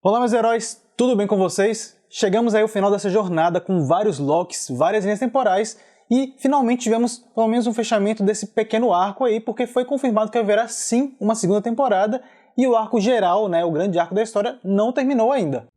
Olá meus heróis, tudo bem com vocês? Chegamos aí ao final dessa jornada com vários Locks, várias linhas temporais e finalmente tivemos pelo menos um fechamento desse pequeno arco aí, porque foi confirmado que haverá sim uma segunda temporada e o arco geral, o grande arco da história, não terminou ainda.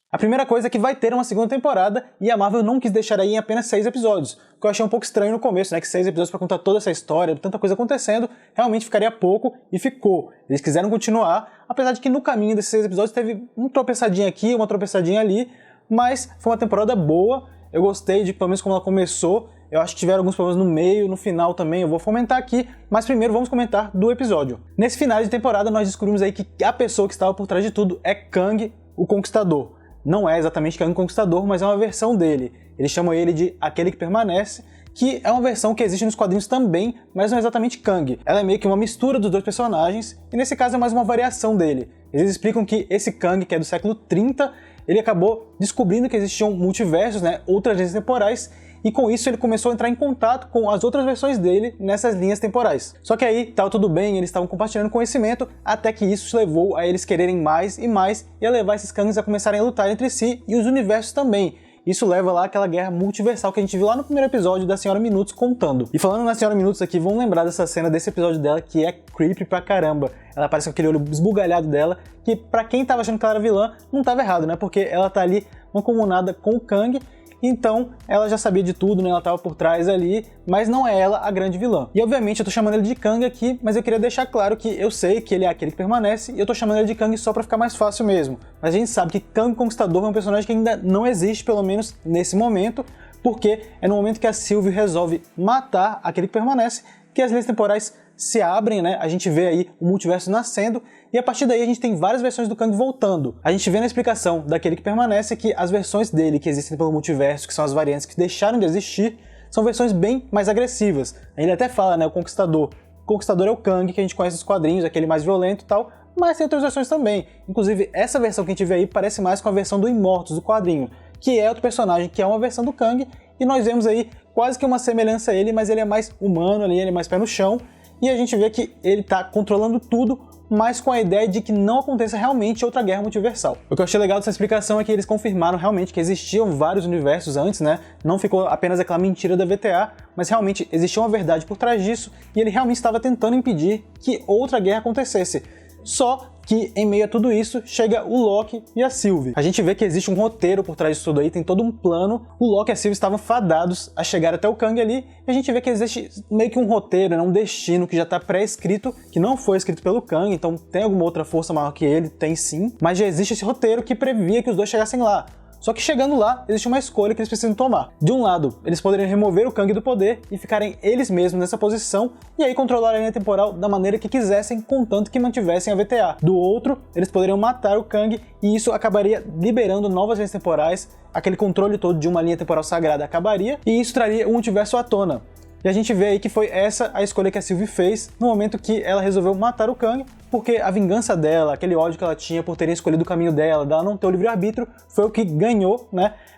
A primeira coisa é que vai ter uma segunda temporada e a Marvel não quis deixar aí em apenas 6 episódios, o que eu achei um pouco estranho no começo, que 6 episódios para contar toda essa história, tanta coisa acontecendo, realmente ficaria pouco e ficou. Eles quiseram continuar, apesar de que no caminho desses 6 episódios teve uma tropeçadinha aqui, uma tropeçadinha ali, mas foi uma temporada boa, eu gostei de pelo menos como ela começou, eu acho que tiveram alguns problemas no meio, no final também, eu vou comentar aqui, mas primeiro vamos comentar do episódio. Nesse final de temporada nós descobrimos aí que a pessoa que estava por trás de tudo é Kang, o Conquistador. Não é exatamente Kang o Conquistador, mas é uma versão dele. Eles chamam ele de Aquele que Permanece, que é uma versão que existe nos quadrinhos também, mas não é exatamente Kang. Ela é meio que uma mistura dos dois personagens, e nesse caso é mais uma variação dele. Eles explicam que esse Kang, que é do século 30, ele acabou descobrindo que existiam multiversos, outras linhas temporais, e com isso ele começou a entrar em contato com as outras versões dele nessas linhas temporais. Só que aí estava tudo bem, eles estavam compartilhando conhecimento, até que isso levou a eles quererem mais e mais, e a levar esses Kangs a começarem a lutar entre si e os universos também. Isso leva lá àquela guerra multiversal que a gente viu lá no primeiro episódio da Senhora Minutos contando. E falando na Senhora Minutos aqui, vamos lembrar dessa cena desse episódio dela que é creepy pra caramba. Ela aparece com aquele olho esbugalhado dela, que pra quem tava achando que ela era vilã, não tava errado, Porque ela tá ali mancomunada com o Kang, então ela já sabia de tudo, ela tava por trás ali, mas não é ela a grande vilã. E obviamente eu tô chamando ele de Kang aqui, mas eu queria deixar claro que eu sei que ele é aquele que permanece, e eu tô chamando ele de Kang só pra ficar mais fácil mesmo. Mas a gente sabe que Kang Conquistador é um personagem que ainda não existe, pelo menos nesse momento, porque é no momento que a Sylvie resolve matar aquele que permanece, que as linhas temporais se abrem, a gente vê aí o multiverso nascendo, e a partir daí a gente tem várias versões do Kang voltando. A gente vê na explicação daquele que permanece que as versões dele que existem pelo multiverso, que são as variantes que deixaram de existir, são versões bem mais agressivas. Ele até fala, o Conquistador. O Conquistador é o Kang que a gente conhece nos quadrinhos, aquele mais violento e tal, mas tem outras versões também. Inclusive, essa versão que a gente vê aí parece mais com a versão do Imortus, do quadrinho, que é outro personagem que é uma versão do Kang, e nós vemos aí quase que uma semelhança a ele, mas ele é mais humano ali, ele é mais pé no chão, e a gente vê que ele tá controlando tudo, mas com a ideia de que não aconteça realmente outra guerra multiversal. O que eu achei legal dessa explicação é que eles confirmaram realmente que existiam vários universos antes, Não ficou apenas aquela mentira da VTA, mas realmente existia uma verdade por trás disso, e ele realmente estava tentando impedir que outra guerra acontecesse. Só que em meio a tudo isso chega o Loki e a Sylvie. A gente vê que existe um roteiro por trás disso tudo aí, tem todo um plano. O Loki e a Sylvie estavam fadados a chegar até o Kang ali, e a gente vê que existe meio que um roteiro, um destino que já está pré-escrito, que não foi escrito pelo Kang, então tem alguma outra força maior que ele, tem sim, mas já existe esse roteiro que previa que os dois chegassem lá. Só que chegando lá, existe uma escolha que eles precisam tomar. De um lado, eles poderiam remover o Kang do poder e ficarem eles mesmos nessa posição, e aí controlar a linha temporal da maneira que quisessem, contanto que mantivessem a VTA. Do outro, eles poderiam matar o Kang, e isso acabaria liberando novas linhas temporais, aquele controle todo de uma linha temporal sagrada acabaria, e isso traria o multiverso à tona. E a gente vê aí que foi essa a escolha que a Sylvie fez no momento que ela resolveu matar o Kang, porque a vingança dela, aquele ódio que ela tinha por terem escolhido o caminho dela não ter o livre-arbítrio, foi o que ganhou,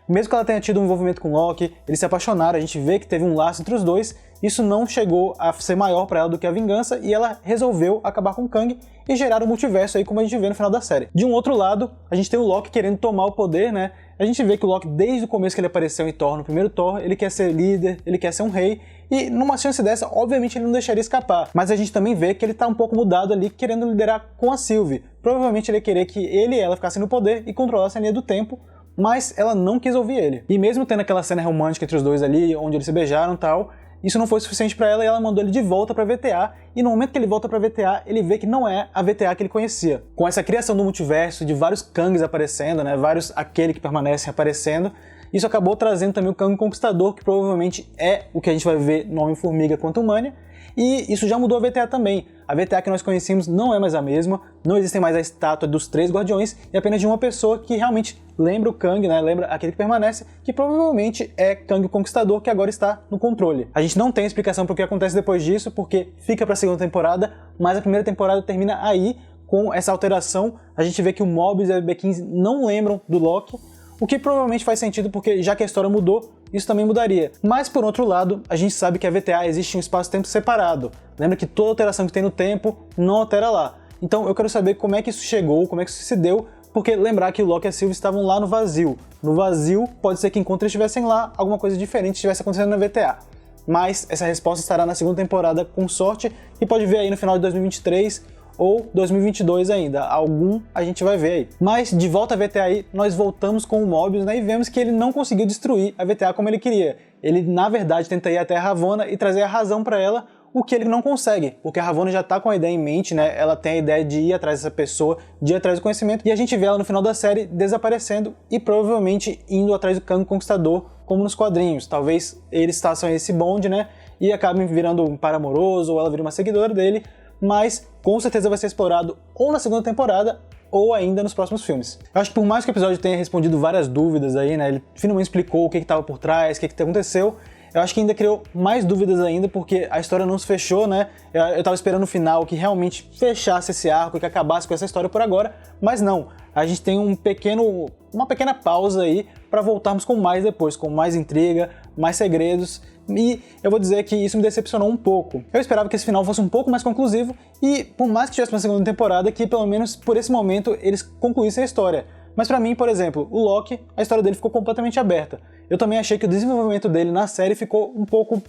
Mesmo que ela tenha tido um envolvimento com Loki, eles se apaixonaram, a gente vê que teve um laço entre os dois, isso não chegou a ser maior para ela do que a vingança, e ela resolveu acabar com o Kang e gerar o multiverso aí, como a gente vê no final da série. De um outro lado, a gente tem o Loki querendo tomar o poder, A gente vê que o Loki, desde o começo que ele apareceu em Thor, no primeiro Thor, ele quer ser líder, ele quer ser um rei, e numa chance dessa, obviamente ele não deixaria escapar. Mas a gente também vê que ele tá um pouco mudado ali, querendo liderar com a Sylvie. Provavelmente ele ia querer que ele e ela ficassem no poder e controlassem a linha do tempo, mas ela não quis ouvir ele. E mesmo tendo aquela cena romântica entre os dois ali, onde eles se beijaram e tal, isso não foi suficiente pra ela e ela mandou ele de volta pra VTA, e no momento que ele volta pra VTA, ele vê que não é a VTA que ele conhecia. Com essa criação do multiverso, de vários Kangs aparecendo, vários Aquele que Permanecem aparecendo, isso acabou trazendo também o Kang Conquistador, que provavelmente é o que a gente vai ver no Homem-Formiga Quantumania, e isso já mudou a VTA também. A VTA que nós conhecemos não é mais a mesma, não existe mais a estátua dos 3 Guardiões, e apenas de uma pessoa que realmente lembra o Kang, lembra Aquele que Permanece, que provavelmente é Kang o Conquistador, que agora está no controle. A gente não tem explicação para o que acontece depois disso, porque fica para a segunda temporada, mas a primeira temporada termina aí, com essa alteração. A gente vê que o Mobius e a BB-15 não lembram do Loki, o que provavelmente faz sentido porque já que a história mudou, isso também mudaria. Mas por outro lado, a gente sabe que a VTA existe um espaço-tempo separado. Lembra que toda alteração que tem no tempo não altera lá. Então eu quero saber como é que isso chegou, como é que isso se deu, porque lembrar que o Locke e a Sylvie estavam lá no vazio. No vazio, pode ser que enquanto eles estivessem lá, alguma coisa diferente estivesse acontecendo na VTA. Mas essa resposta estará na segunda temporada com sorte, e pode ver aí no final de 2023 ou 2022 ainda. Algum a gente vai ver aí. Mas de volta à VTA aí, nós voltamos com o Mobius, né, e vemos que ele não conseguiu destruir a VTA como ele queria. Ele, na verdade, tenta ir até a Ravonna e trazer a razão para ela, o que ele não consegue, porque a Ravonna já tá com a ideia em mente, né? Ela tem a ideia de ir atrás dessa pessoa, de ir atrás do conhecimento, e a gente vê ela no final da série desaparecendo e provavelmente indo atrás do Kang Conquistador, como nos quadrinhos. Talvez eles façam esse bonde, né? E acabem virando um par amoroso, ou ela vira uma seguidora dele, mas com certeza vai ser explorado ou na segunda temporada ou ainda nos próximos filmes. Eu acho que por mais que o episódio tenha respondido várias dúvidas aí, né? Ele finalmente explicou o que estava por trás, o que aconteceu. Eu acho que ainda criou mais dúvidas ainda, porque a história não se fechou, né? Eu tava esperando o final que realmente fechasse esse arco e que acabasse com essa história por agora, mas não. A gente tem uma pequena pausa aí para voltarmos com mais depois, com mais intriga, mais segredos, e eu vou dizer que isso me decepcionou um pouco. Eu esperava que esse final fosse um pouco mais conclusivo, e por mais que tivesse uma segunda temporada, que pelo menos por esse momento eles concluíssem a história. Mas pra mim, por exemplo, o Loki, a história dele ficou completamente aberta. Eu também achei que o desenvolvimento dele na série ficou um pouco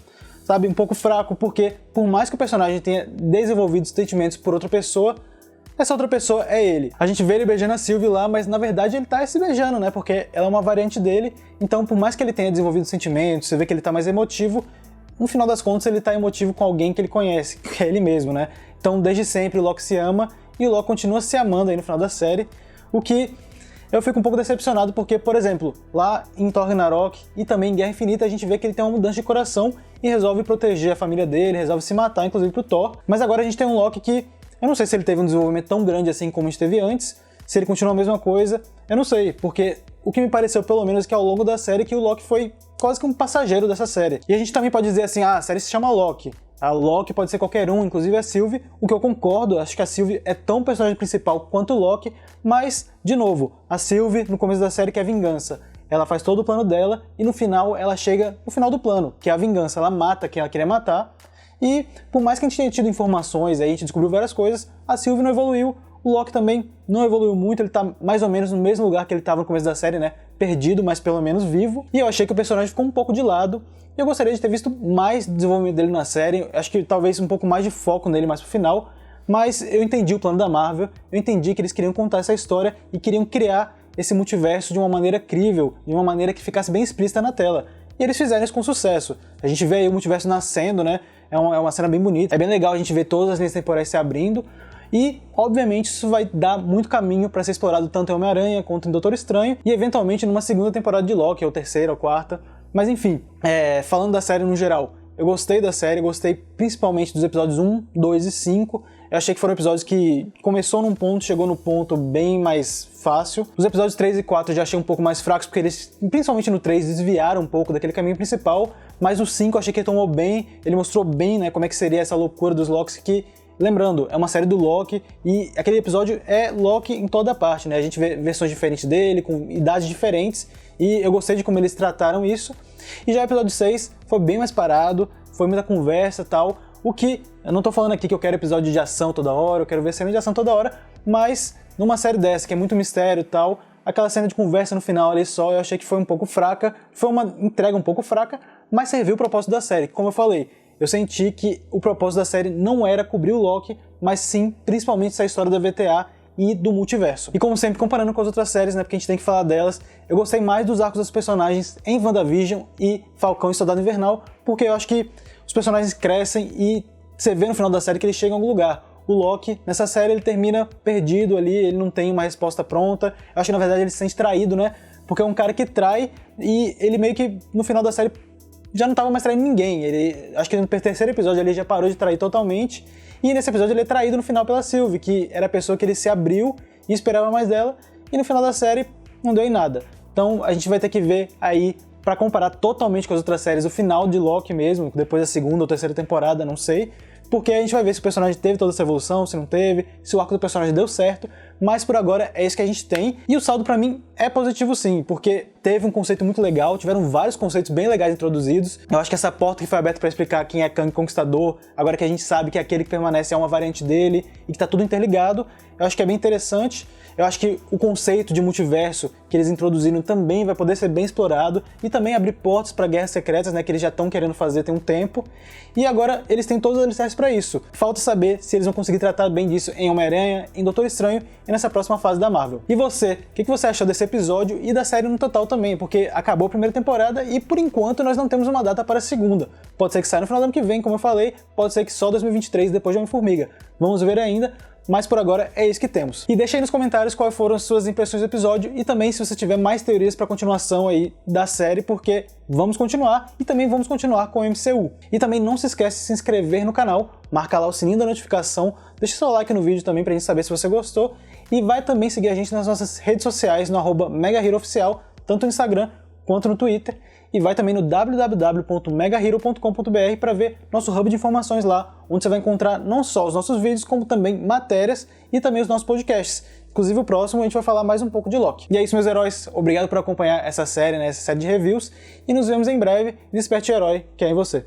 fraco, porque por mais que o personagem tenha desenvolvido sentimentos por outra pessoa, essa outra pessoa é ele. A gente vê ele beijando a Sylvie lá, mas na verdade ele tá se beijando, né? Porque ela é uma variante dele, então por mais que ele tenha desenvolvido sentimentos, você vê que ele tá mais emotivo, no final das contas ele tá emotivo com alguém que ele conhece, que é ele mesmo, né? Então desde sempre o Loki se ama, e o Loki continua se amando aí no final da série, o que eu fico um pouco decepcionado porque, por exemplo, lá em Thor Ragnarok e também em Guerra Infinita a gente vê que ele tem uma mudança de coração e resolve proteger a família dele, resolve se matar, inclusive pro Thor. Mas agora a gente tem um Loki que, eu não sei se ele teve um desenvolvimento tão grande assim como a gente teve antes, se ele continua a mesma coisa, eu não sei, porque o que me pareceu pelo menos que ao longo da série que o Loki foi quase que um passageiro dessa série. E a gente também pode dizer assim, a série se chama Loki. A Loki pode ser qualquer um, inclusive a Sylvie, o que eu concordo, acho que a Sylvie é tão personagem principal quanto o Loki, mas, de novo, a Sylvie, no começo da série, quer vingança. Ela faz todo o plano dela e no final ela chega no final do plano, que é a vingança. Ela mata quem ela queria matar e, por mais que a gente tenha tido informações, aí a gente descobriu várias coisas, a Sylvie não evoluiu, o Loki também não evoluiu muito, ele tá mais ou menos no mesmo lugar que ele tava no começo da série, né? Perdido, mas pelo menos vivo. E eu achei que o personagem ficou um pouco de lado. Eu gostaria de ter visto mais desenvolvimento dele na série, acho que talvez um pouco mais de foco nele mais pro final, mas eu entendi o plano da Marvel, eu entendi que eles queriam contar essa história e queriam criar esse multiverso de uma maneira crível, de uma maneira que ficasse bem explícita na tela. E eles fizeram isso com sucesso. A gente vê aí o multiverso nascendo, né? É uma cena bem bonita, é bem legal a gente ver todas as linhas temporais se abrindo, e, obviamente, isso vai dar muito caminho para ser explorado tanto em Homem-Aranha quanto em Doutor Estranho, e eventualmente numa segunda temporada de Loki, ou terceira, ou quarta. Mas enfim, falando da série no geral, eu gostei da série, gostei principalmente dos episódios 1, 2 e 5. Eu achei que foram episódios que começou num ponto, chegou no ponto bem mais fácil. Os episódios 3 e 4 eu já achei um pouco mais fracos, porque eles, principalmente no 3, desviaram um pouco daquele caminho principal, mas no 5 eu achei que ele tomou bem, ele mostrou bem, né, como é que seria essa loucura dos Locks, que, lembrando, é uma série do Loki, e aquele episódio é Loki em toda parte, né, a gente vê versões diferentes dele, com idades diferentes, e eu gostei de como eles trataram isso. E já o episódio 6 foi bem mais parado, foi muita conversa e tal, o que, eu não tô falando aqui que eu quero episódio de ação toda hora, eu quero ver cena de ação toda hora, mas numa série dessa, que é muito mistério e tal, aquela cena de conversa no final ali só, eu achei que foi um pouco fraca, foi uma entrega um pouco fraca, mas serviu o propósito da série, como eu falei, eu senti que o propósito da série não era cobrir o Loki, mas sim, principalmente essa história da VTA e do multiverso. E como sempre, comparando com as outras séries, né, porque a gente tem que falar delas, eu gostei mais dos arcos dos personagens em WandaVision e Falcão e Soldado Invernal, porque eu acho que os personagens crescem e você vê no final da série que eles chegam a algum lugar. O Loki, nessa série, ele termina perdido ali, ele não tem uma resposta pronta. Eu acho que, na verdade, ele se sente traído, né? Porque é um cara que trai e ele meio que, no final da série, já não tava mais traindo ninguém. Acho que no terceiro episódio ele já parou de trair totalmente. E nesse episódio ele é traído no final pela Sylvie, que era a pessoa que ele se abriu e esperava mais dela. E no final da série, não deu em nada. Então, a gente vai ter que ver aí, pra comparar totalmente com as outras séries, o final de Loki mesmo, depois da segunda ou terceira temporada, não sei, porque a gente vai ver se o personagem teve toda essa evolução, se não teve, se o arco do personagem deu certo, mas por agora é isso que a gente tem, e o saldo pra mim é positivo sim, porque teve um conceito muito legal, tiveram vários conceitos bem legais introduzidos. Eu acho que essa porta que foi aberta pra explicar quem é Kang Conquistador, agora que a gente sabe que aquele que permanece é uma variante dele e que tá tudo interligado, eu acho que é bem interessante. Eu acho que o conceito de multiverso que eles introduziram também vai poder ser bem explorado e também abrir portas para guerras secretas, né, que eles já estão querendo fazer tem um tempo. E agora eles têm todos os alicerces para isso. Falta saber se eles vão conseguir tratar bem disso em Homem-Aranha, em Doutor Estranho e nessa próxima fase da Marvel. E você? O que você achou desse episódio e da série no total também? Porque acabou a primeira temporada e por enquanto nós não temos uma data para a segunda. Pode ser que saia no final do ano que vem, como eu falei, pode ser que só 2023 depois de Homem-Formiga. Vamos ver ainda. Mas por agora é isso que temos. E deixa aí nos comentários quais foram as suas impressões do episódio e também se você tiver mais teorias para continuação aí da série, porque vamos continuar e também vamos continuar com o MCU. E também não se esquece de se inscrever no canal, marca lá o sininho da notificação, deixa seu like no vídeo também pra gente saber se você gostou e vai também seguir a gente nas nossas redes sociais no @MegaHeroOficial, tanto no Instagram quanto no Twitter. E vai também no www.megahero.com.br para ver nosso hub de informações lá, onde você vai encontrar não só os nossos vídeos, como também matérias e também os nossos podcasts. Inclusive o próximo a gente vai falar mais um pouco de Loki. E é isso, meus heróis. Obrigado por acompanhar essa série, né, essa série de reviews. E nos vemos em breve. Desperte o herói que é em você.